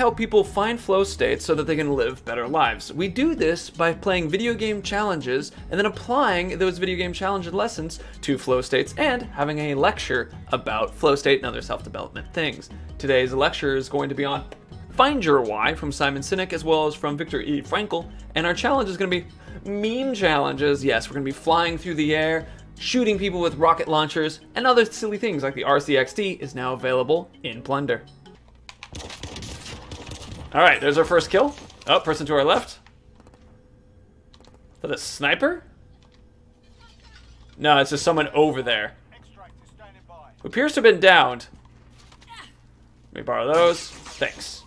help people find flow states so that they can live better lives. We do this by playing video game challenges and then applying those video game challenge lessons to flow states and having a lecture about flow state and other self-development things. Today's lecture is going to be on Find Your Why from Simon Sinek as well as from Viktor E. Frankl, and our challenge is going to be meme challenges. Yes, we're going to be flying through the air, shooting people with rocket launchers, and other silly things like the rc-xde is now available in Plunder. Alright, there's our first kill. Oh, person to our left. Is that a sniper? No, it's just someone over there. Who appears to have been downed. Let me borrow those. Thanks.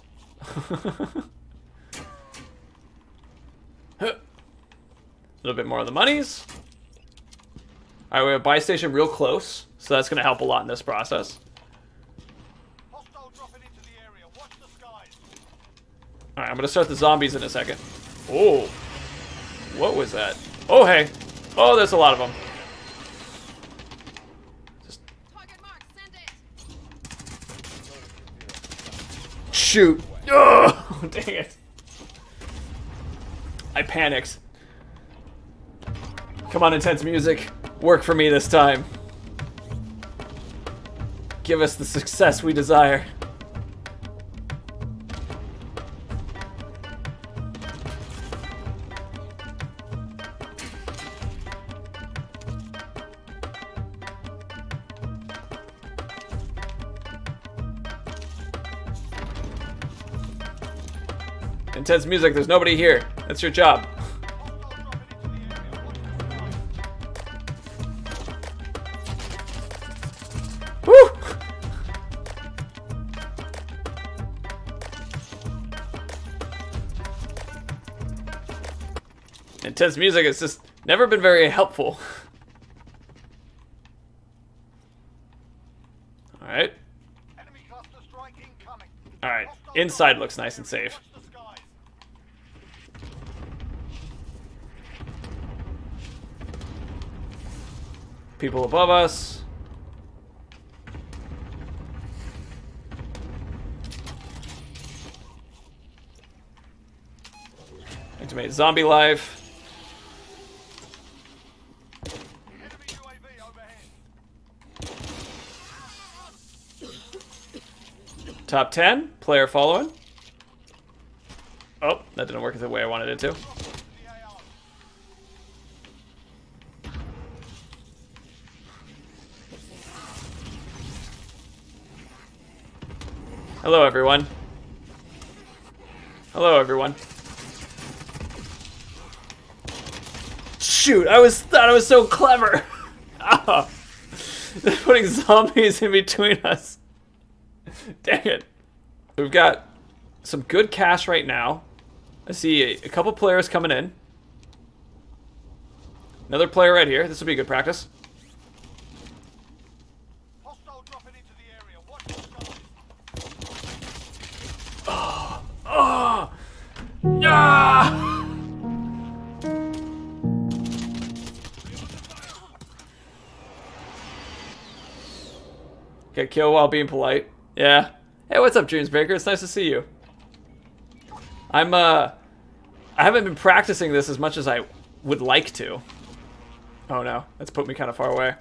A little bit more of the monies. Alright, we have a buy station real close, so that's going to help a lot in this process. Alright, I'm going to start the zombies in a second. Oh, what was that? Oh, hey. Oh, there's a lot of them. Just... Shoot. Oh, dang it. I panicked. Come on, intense music. Work for me this time. Give us the success we desire. Intense music, there's nobody here. That's your job. Woo! Intense music has just never been very helpful. Alright. Alright, inside looks nice and safe. People above us. Activate zombie life. Top 10, player following. Oh, that didn't work the way I wanted it to. Hello, everyone. Hello, everyone. Shoot, I thought I was so clever. Oh, they're putting zombies in between us. Dang it. We've got some good cash right now. I see a couple players coming in. Another player right here. This will be good practice. Oh! Ah! Get killed while being polite. Yeah. Hey, what's up, Dreamsbreaker? It's nice to see you. I haven't been practicing this as much as I would like to. Oh no, that's put me kind of far away.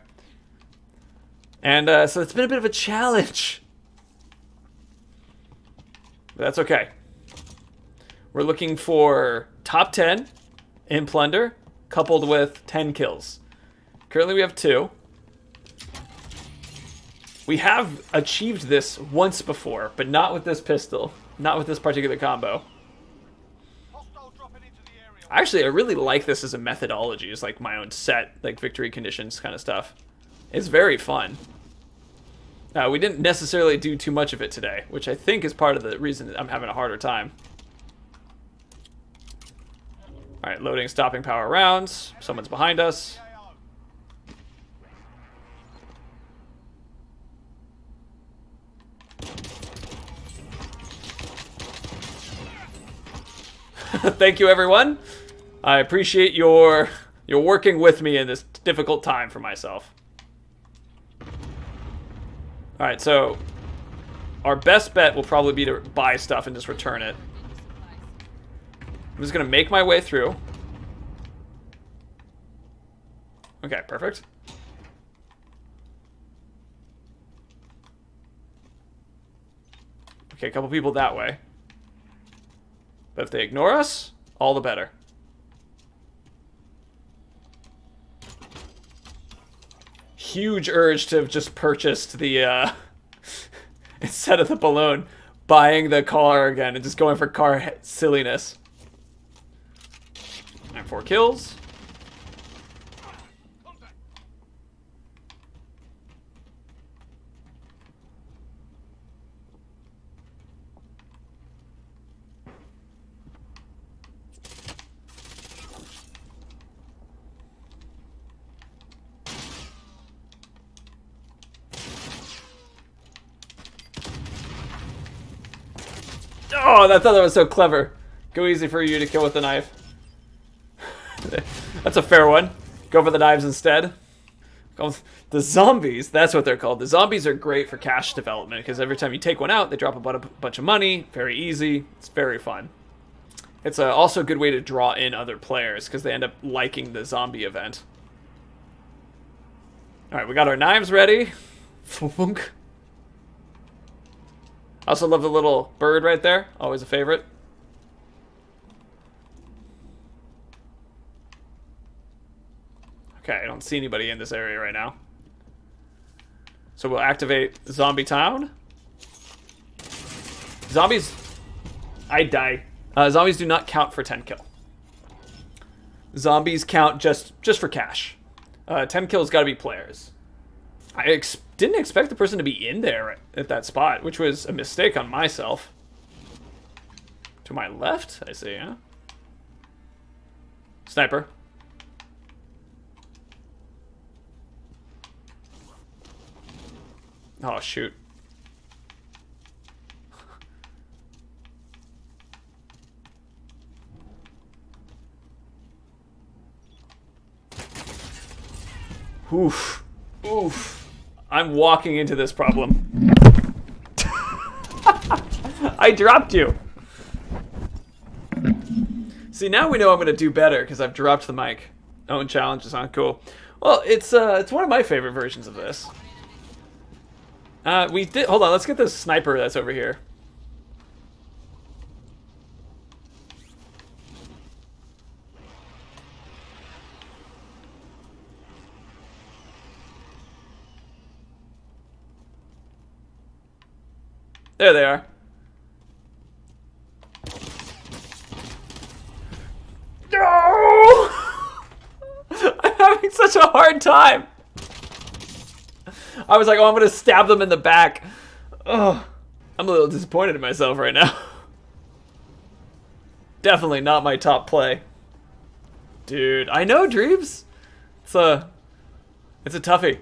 And so it's been a bit of a challenge. But that's okay. We're looking for top 10 in Plunder, coupled with 10 kills. Currently we have 2. We have achieved this once before, but not with this pistol. Not with this particular combo. Actually, I really like this as a methodology. It's like my own set, like victory conditions kind of stuff. It's very fun. We didn't necessarily do too much of it today, which I think is part of the reason that I'm having a harder time. Alright, loading stopping power rounds. Someone's behind us. Thank you, everyone. I appreciate your working with me in this difficult time for myself. Alright, so our best bet will probably be to buy stuff and just return it. I'm just gonna make my way through. Okay, perfect. Okay, a couple people that way. But if they ignore us, all the better. Huge urge to have just purchased the, instead of the balloon, buying the car again and just going for car silliness. And 4 kills. Oh, I thought that was so clever. Go easy for you to kill with the knife. That's a fair one. Go for the knives instead. The zombies, that's what they're called. The zombies are great for cash development because every time you take one out, they drop a bunch of money. Very easy. It's very fun. It's also a good way to draw in other players because they end up liking the zombie event. Alright, we got our knives ready. I also love the little bird right there. Always a favorite. Okay, I don't see anybody in this area right now. So we'll activate Zombie Town. Zombies... I die. Zombies do not count for 10 kill. Zombies count just for cash. 10 kills gotta be players. I didn't expect the person to be in there at that spot, which was a mistake on myself. To my left, I see, huh? Sniper. Oh, shoot. Oof. Oof. I'm walking into this problem. I dropped you. See, now we know I'm going to do better because I've dropped the mic. Own challenges aren't cool. Well, it's one of my favorite versions of this. Hold on, let's get this sniper that's over here. There they are. No! I'm having such a hard time. I was like, oh, I'm gonna stab them in the back. Oh, I'm a little disappointed in myself right now. Definitely not my top play. Dude, I know, Dreebs. It's a toughie.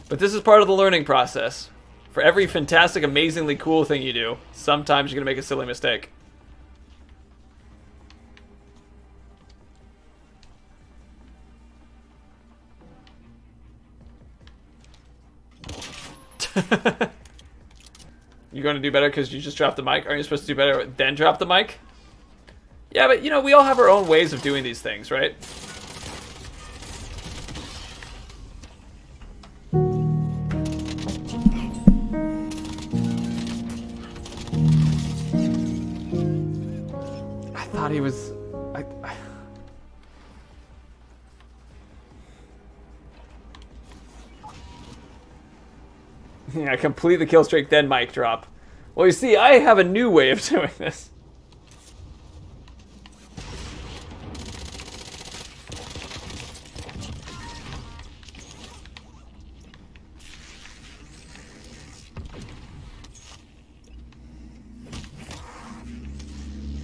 But this is part of the learning process. For every fantastic, amazingly cool thing you do, sometimes you're gonna make a silly mistake. You're going to do better because you just dropped the mic? Aren't you supposed to do better then drop the mic? Yeah, but you know, we all have our own ways of doing these things, right? I thought he was... Yeah, complete the kill streak, then mic drop. Well, you see, I have a new way of doing this.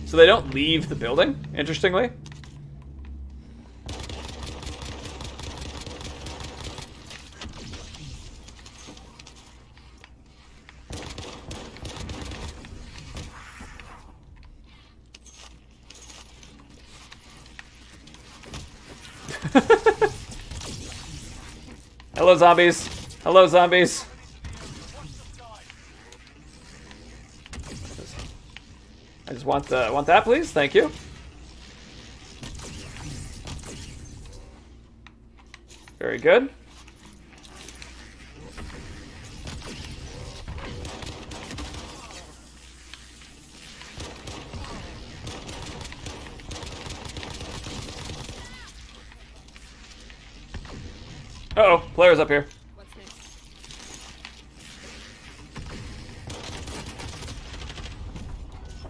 So they don't leave the building, interestingly. Hello, zombies. Hello, zombies. I just want that, please. Thank you. Very good. Uh-oh, players up here. What's next?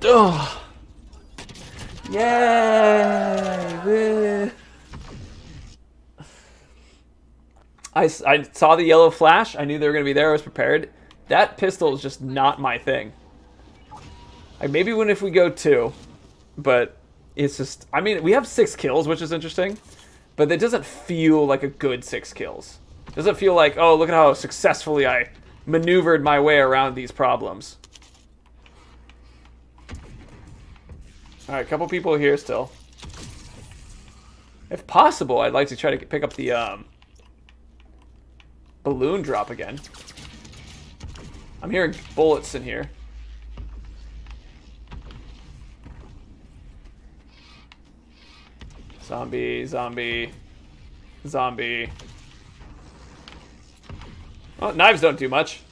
Oh. Yay! I saw the yellow flash. I knew they were going to be there. I was prepared. That pistol is just not my thing. I maybe win if we go 2. But it's just... I mean, we have 6 kills, which is interesting. But it doesn't feel like a good 6 kills. It doesn't feel like, oh, look at how successfully I maneuvered my way around these problems. Alright, a couple people here still. If possible, I'd like to try to pick up the balloon drop again. I'm hearing bullets in here. Zombie, zombie, zombie. Oh, knives don't do much.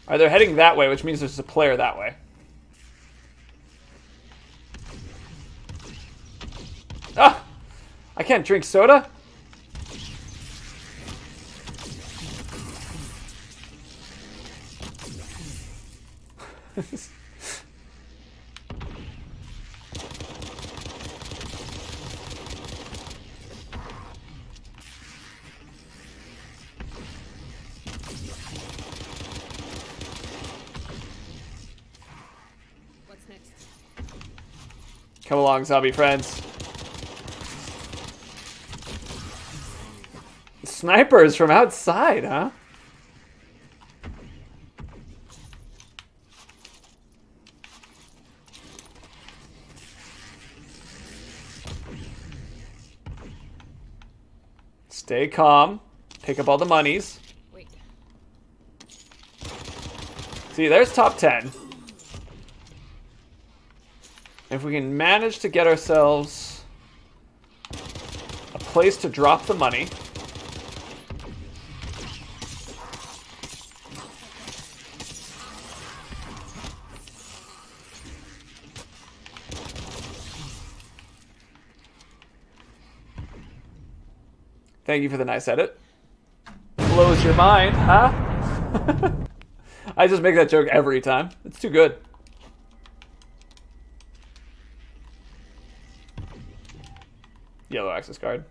Alright, they're heading that way, which means there's a player that way. Ah! I can't drink soda? What's next? Come along, zombie friends. Snipers from outside, huh? Stay calm. Pick up all the monies. Wait. See, there's top 10. If we can manage to get ourselves a place to drop the money. Thank you for the nice edit. Blows your mind, huh? I just make that joke every time. It's too good. Yellow access card.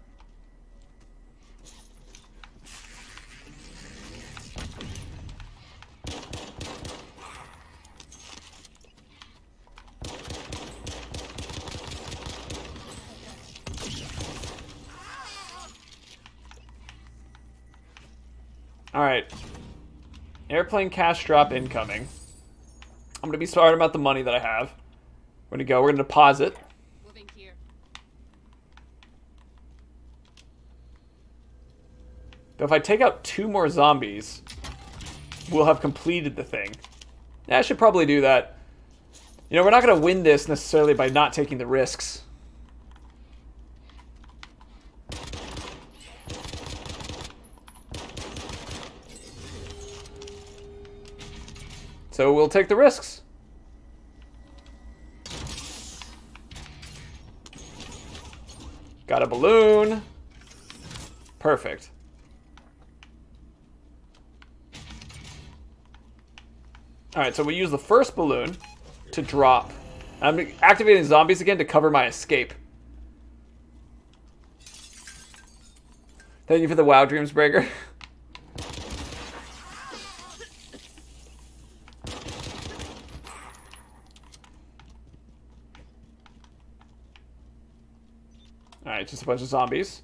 Alright. Airplane cash drop incoming. I'm going to be smart about the money that I have. We're going to go. We're going to deposit. Moving here. But if I take out 2 more zombies, we'll have completed the thing. Yeah, I should probably do that. You know, we're not going to win this necessarily by not taking the risks. So we'll take the risks. Got a balloon. Perfect. Alright, so we use the first balloon to drop. I'm activating zombies again to cover my escape. Thank you for the WoW Dreams Breaker. Alright, just a bunch of zombies.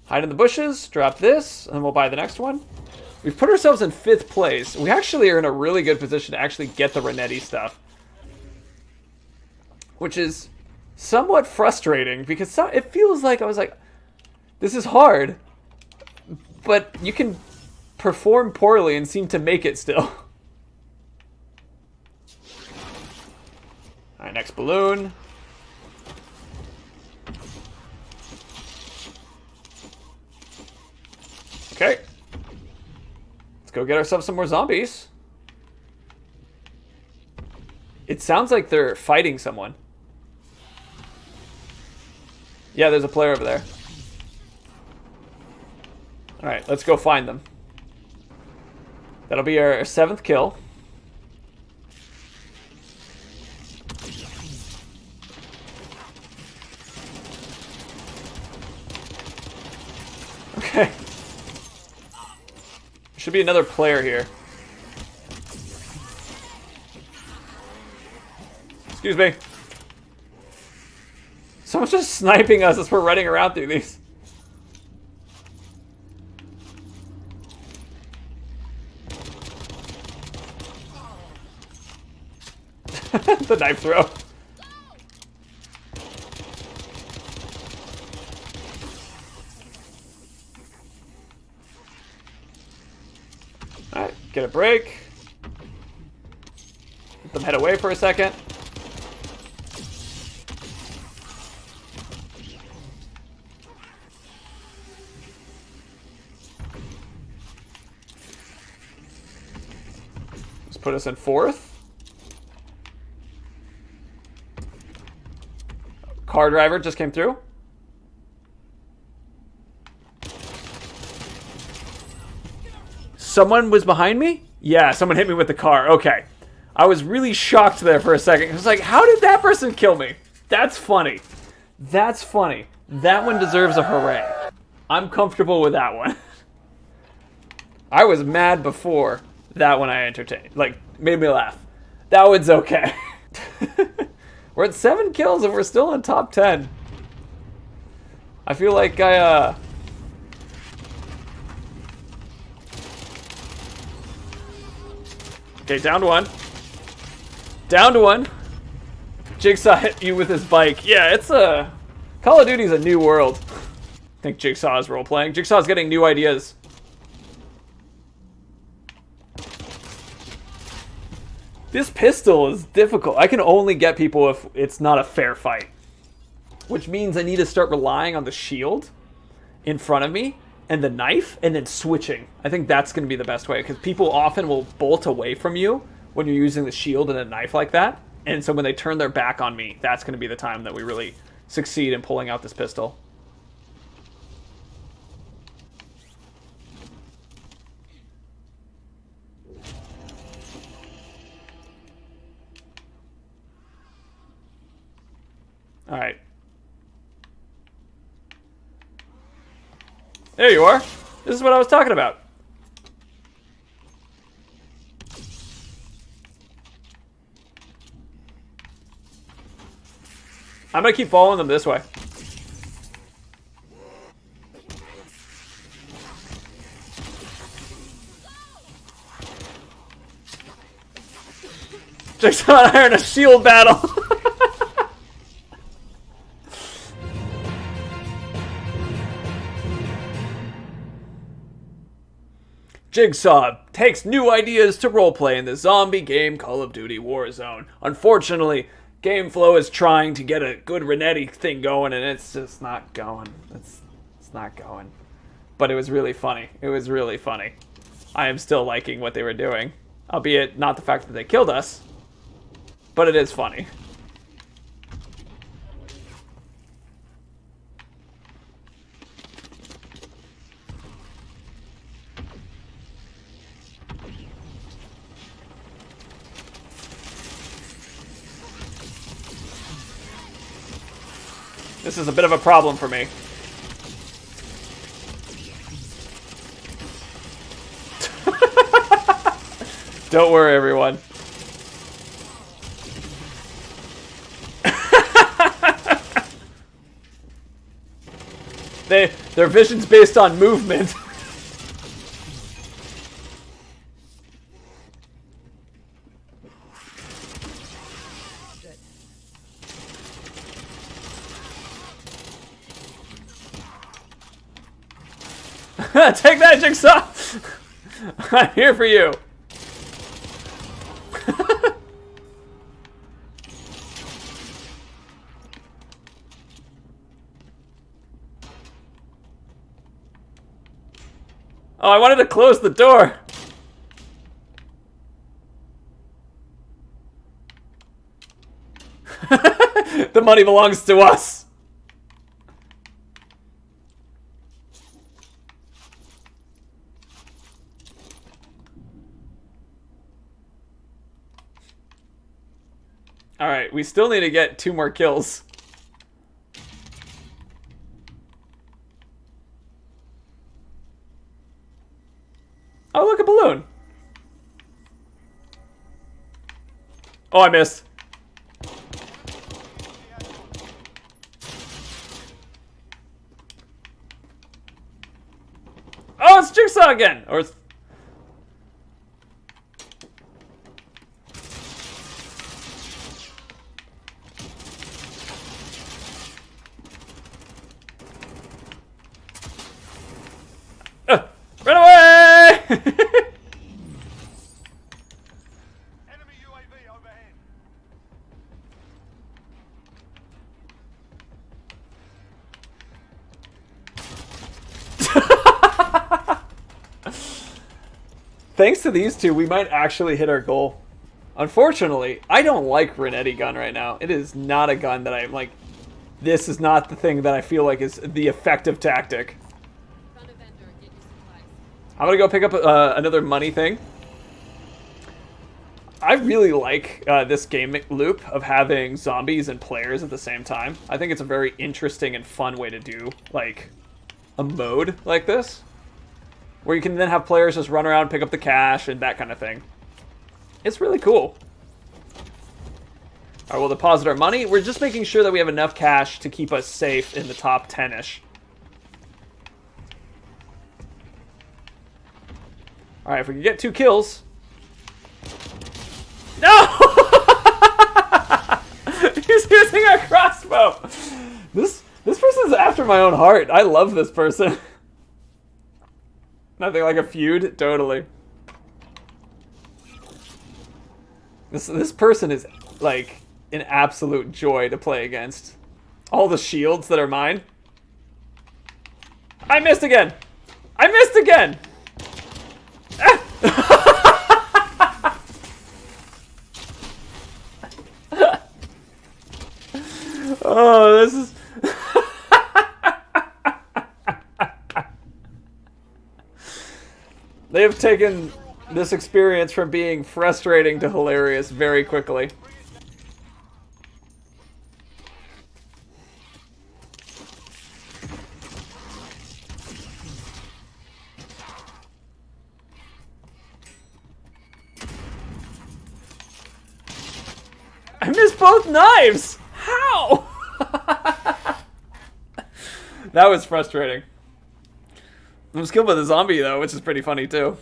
Hide in the bushes, drop this, and then we'll buy the next one. We've put ourselves in 5th place. We actually are in a really good position to actually get the Renetti stuff. Which is somewhat frustrating, because it feels like I was like, this is hard. But you can perform poorly and seem to make it still. Alright, next balloon. Okay. Let's go get ourselves some more zombies. It sounds like they're fighting someone. Yeah, there's a player over there. Alright, let's go find them. That'll be our 7th kill. Okay. Should be another player here. Excuse me. Someone's just sniping us as we're running around through these. The knife throw. Alright, get a break. Let them head away for a second. Let's put us in 4th. Car driver just came through. Someone was behind me? Yeah, someone hit me with the car. Okay. I was really shocked there for a second. I was like, how did that person kill me? That's funny. That's funny. That one deserves a hooray. I'm comfortable with that one. I was mad before. That one I entertained. Like, made me laugh. That one's okay. We're at 7 kills and we're still in top 10. I feel like I, Okay, down to 1. Down to 1. Jigsaw hit you with his bike. Yeah, it's a... Call of Duty's a new world. I think Jigsaw is role-playing. Jigsaw's getting new ideas. This pistol is difficult. I can only get people if it's not a fair fight. Which means I need to start relying on the shield in front of me and the knife and then switching. I think that's going to be the best way because people often will bolt away from you when you're using the shield and a knife like that. And so when they turn their back on me, that's going to be the time that we really succeed in pulling out this pistol. All right. There you are. This is what I was talking about. I'm gonna keep following them this way. Jigsaw and I are in a shield battle. Jigsaw takes new ideas to roleplay in the zombie game Call of Duty Warzone. Unfortunately, game flow is trying to get a good Renetti thing going, and it's just not going. It's not going. But it was really funny. It was really funny. I am still liking what they were doing. Albeit not the fact that they killed us. But it is funny. This is a bit of a problem for me. Don't worry, everyone. Their vision's based on movement. Take that, Jigsaw! I'm here for you. Oh, I wanted to close the door. The money belongs to us. Alright, we still need to get 2 more kills. Oh, look, a balloon. Oh, I missed. Oh, it's Jigsaw again! Or it's... Run away! Enemy UAV overhead. Thanks to these two, we might actually hit our goal. Unfortunately, I don't like Renetti gun right now. It is not a gun that I'm like... This is not the thing that I feel like is the effective tactic. I'm gonna go pick up another money thing. I really like this game loop of having zombies and players at the same time. I think it's a very interesting and fun way to do, like, a mode like this. Where you can then have players just run around, pick up the cash, and that kind of thing. It's really cool. Alright, we'll deposit our money. We're just making sure that we have enough cash to keep us safe in the top 10-ish. Alright, if we can get 2 kills. No! He's using a crossbow! This person's after my own heart. I love this person. Nothing like a feud? Totally. This person is, like, an absolute joy to play against. All the shields that are mine. I missed again! I missed again! Oh, this is... They have taken this experience from being frustrating to hilarious very quickly. I missed both knives! How? That was frustrating. I was killed by the zombie though, which is pretty funny too.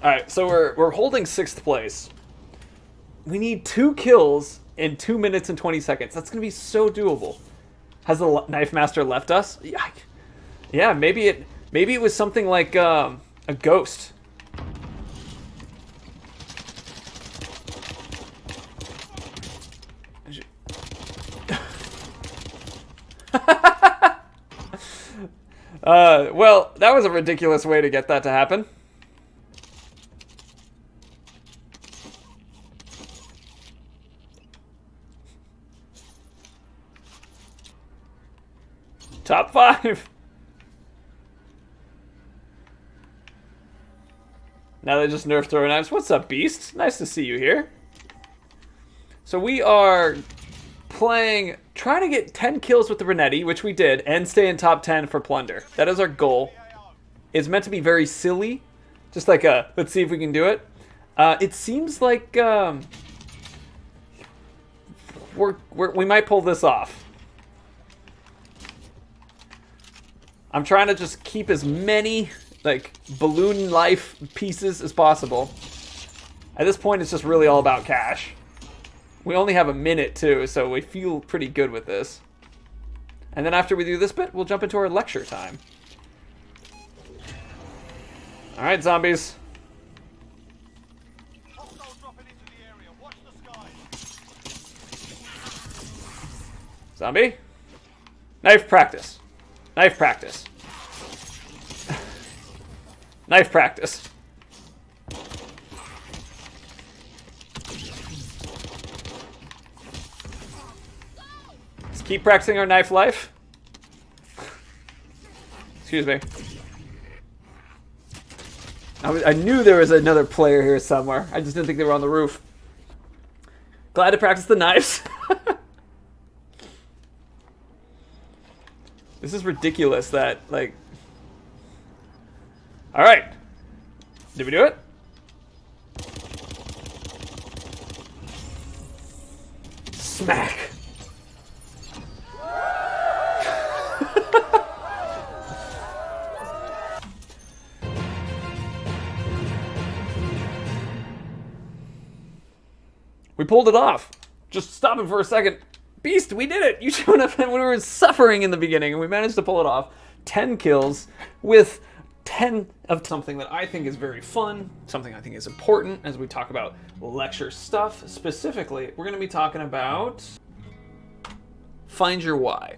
Alright, so we're holding 6th place. We need 2 kills in 2 minutes and 20 seconds. That's gonna be so doable. Has the Knife Master left us? Yeah, maybe it was something like a ghost. Well, that was a ridiculous way to get that to happen. Top 5. Now they just nerf throwing knives. What's up, Beast? Nice to see you here. So we are trying to get 10 kills with the Renetti, which we did, and stay in top 10 for Plunder. That is our goal. It's meant to be very silly. Just like let's see if we can do it. It seems like we might pull this off. I'm trying to just keep as many like balloon life pieces as possible. At this point, it's just really all about cash. We only have a minute too, so we feel pretty good with this. And then after we do this bit, we'll jump into our lecture time. Alright, zombies. Zombie? Knife practice. Knife practice. Knife practice. Let's keep practicing our knife life. Excuse me. I knew there was another player here somewhere. I just didn't think they were on the roof. Glad to practice the knives. This is ridiculous that, like... Alright. Did we do it? Smack. We pulled it off. Just stopping for a second. Beast, we did it! You showed up when we were suffering in the beginning, and we managed to pull it off. 10 kills with 10 of something that I think is very fun, something I think is important as we talk about lecture stuff. Specifically, we're going to be talking about Find Your Why.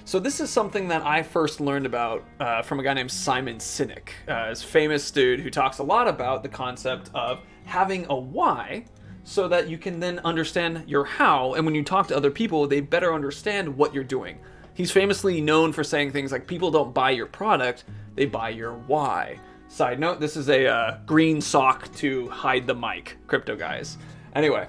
So this is something that I first learned about from a guy named Simon Sinek, this famous dude who talks a lot about the concept of having a why, so that you can then understand your how, and when you talk to other people, they better understand what you're doing. He's famously known for saying things like, people don't buy your product, they buy your why. Side note, this is a green sock to hide the mic, crypto guys. Anyway,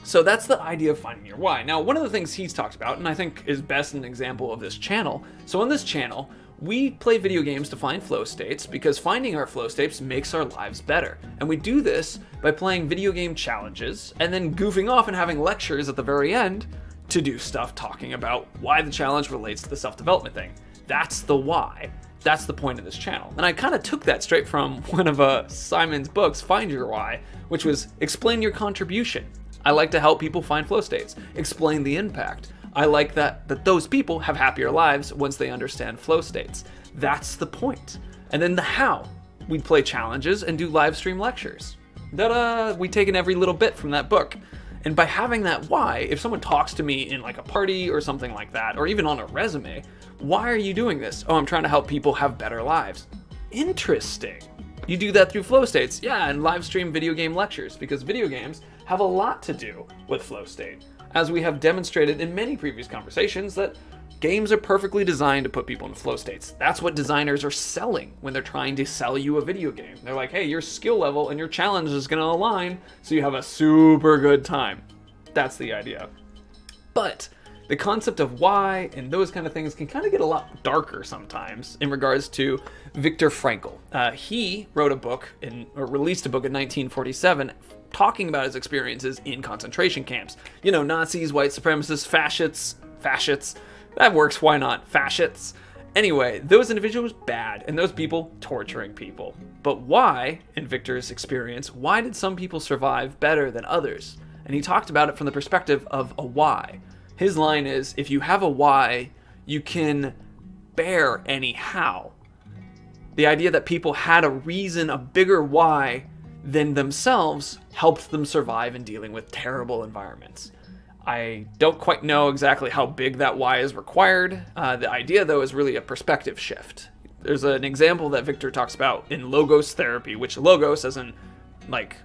so that's the idea of finding your why. Now, one of the things he's talked about, and I think is best an example of this channel, so on this channel, we play video games to find flow states because finding our flow states makes our lives better. And we do this by playing video game challenges and then goofing off and having lectures at the very end to do stuff talking about why the challenge relates to the self-development thing. That's the why. That's the point of this channel. And I kind of took that straight from one of Simon's books, Find Your Why, which was explain your contribution. I like to help people find flow states. Explain the impact. I like that those people have happier lives once they understand flow states. That's the point. And then the how. We'd play challenges and do live stream lectures. We take in every little bit from that book. And by having that why, if someone talks to me in like a party or something like that, or even on a resume, why are you doing this? Oh, I'm trying to help people have better lives. Interesting. You do that through flow states. Yeah, and live stream video game lectures, because video games have a lot to do with flow state. As we have demonstrated in many previous conversations, that games are perfectly designed to put people into flow states. That's what designers are selling when they're trying to sell you a video game. They're like, hey, your skill level and your challenge is going to align so you have a super good time. That's the idea. But the concept of why and those kind of things can kind of get a lot darker sometimes in regards to Viktor Frankl. He wrote a book or released a book in 1947 talking about his experiences in concentration camps. You know, Nazis, white supremacists, fascists. That works, why not? Fascists. Anyway, those individuals, bad, and those people, torturing people. But why, in Victor's experience, why did some people survive better than others? And he talked about it from the perspective of a why. His line is, if you have a why, you can bear any how. The idea that people had a reason, a bigger why than themselves, helped them survive in dealing with terrible environments. I don't quite know exactly how big that why is required. The idea, though, is really a perspective shift. There's an example that Victor talks about in logos therapy, which logos as in, like,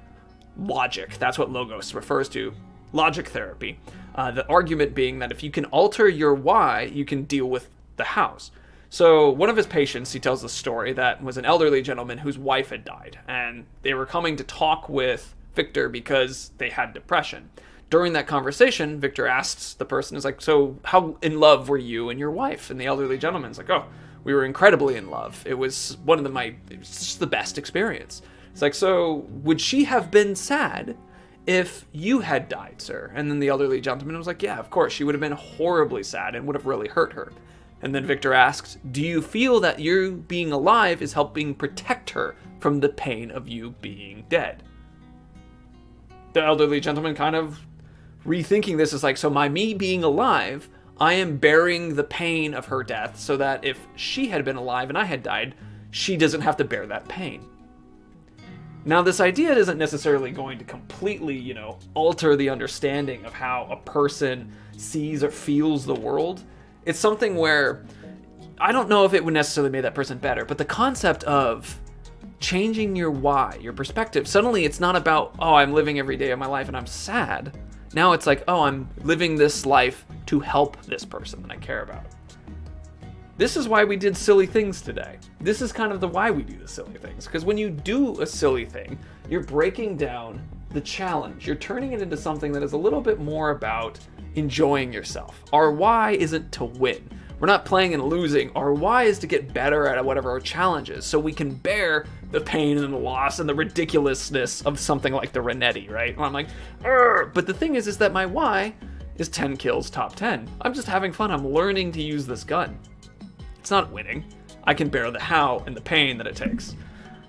logic. That's what logos refers to, logic therapy. The argument being that if you can alter your why, you can deal with the hows. So one of his patients, he tells the story that was an elderly gentleman whose wife had died, and they were coming to talk with Victor because they had depression. During that conversation, Victor asks the person, is like, so how in love were you and your wife? And the elderly gentleman's like, oh, we were incredibly in love. It was it was just the best experience. It's like, so would she have been sad if you had died, sir? And then the elderly gentleman was like, yeah, of course, she would have been horribly sad and would have really hurt her. And then Victor asked, do you feel that you being alive is helping protect her from the pain of you being dead? The elderly gentleman kind of rethinking this is like, so me being alive, I am bearing the pain of her death so that if she had been alive and I had died, she doesn't have to bear that pain. Now, this idea isn't necessarily going to completely, alter the understanding of how a person sees or feels the world. It's something where I don't know if it would necessarily make that person better, but the concept of changing your why, your perspective. Suddenly it's not about, oh, I'm living every day of my life and I'm sad. Now it's like, oh, I'm living this life to help this person that I care about. This is why we did silly things today. This is kind of the why we do the silly things. Because when you do a silly thing, you're breaking down the challenge. You're turning it into something that is a little bit more about enjoying yourself. Our why isn't to win. We're not playing and losing. Our why is to get better at whatever our challenge is, so we can bear the pain and the loss and the ridiculousness of something like the Renetti, right? Where I'm like, "Urgh." But the thing is that my why is 10 kills top 10. I'm just having fun. I'm learning to use this gun. It's not winning. I can bear the how and the pain that it takes.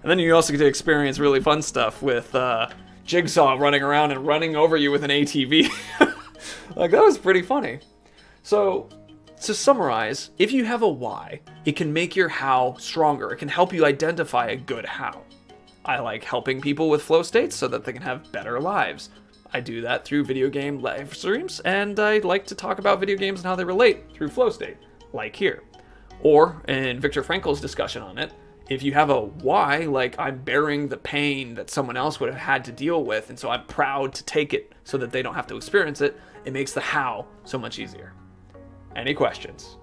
And then you also get to experience really fun stuff with Jigsaw running around and running over you with an ATV. Like, that was pretty funny. So, to summarize, if you have a why, it can make your how stronger. It can help you identify a good how. I like helping people with flow states so that they can have better lives. I do that through video game live streams, and I like to talk about video games and how they relate through flow state, like here. Or, in Viktor Frankl's discussion on it, if you have a why, like I'm bearing the pain that someone else would have had to deal with, and so I'm proud to take it so that they don't have to experience it, it makes the how so much easier. Any questions?